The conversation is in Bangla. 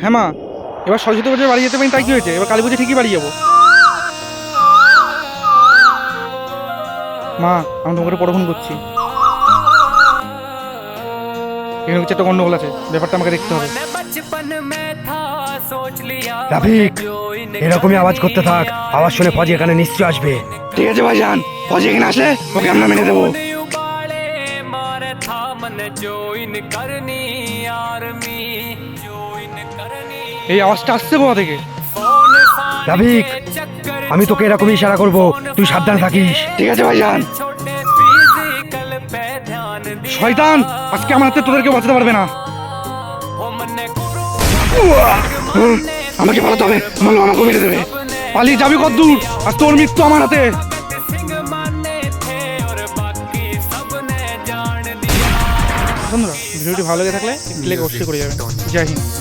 হ্যাঁ মা, এবার সরস্বতী পুজোয় বাড়ি যেতে পারি তাই কি হয়েছে, এবার কালী পুজো ঠিকই বাড়ি যাবো। মা, আমি তোমাকে পরে ফোন করছি। এখানে কিছু একটা গন্ডগোল আছে, ব্যাপারটা আমাকে দেখতে হবে। রাফিক, এরকমই আওয়াজ করতে থাক, আওয়াজ শুনে ফজি এখানে নিশ্চয় আসবে। ঠিক আছে ভাইজান, ফজি এখানে আসলে ওকে আমরা মেনে দেবো। এই আওয়াজটা আসছে কোথা থেকে? রাফিক, আমি তোকে এরকমই ইশারা করব, তুই সাবধান থাকিস। ঠিক আছে ভাইজান। শয়তান, আজকে আমার হাতে তোদেরকে বাঁচাতে পারবে না। আমাকে পালাতে হবে, মানলো আমাকে মেরে দেবে। পালিয়ে যাবি কতদূর? আর তোর মৃত্যু আমার হাতে। বন্ধুরা, ভিডিওটি ভালো লেগে থাকলে একটি লাইক অবশ্যই করে যাবেন। জয় হিন্দ।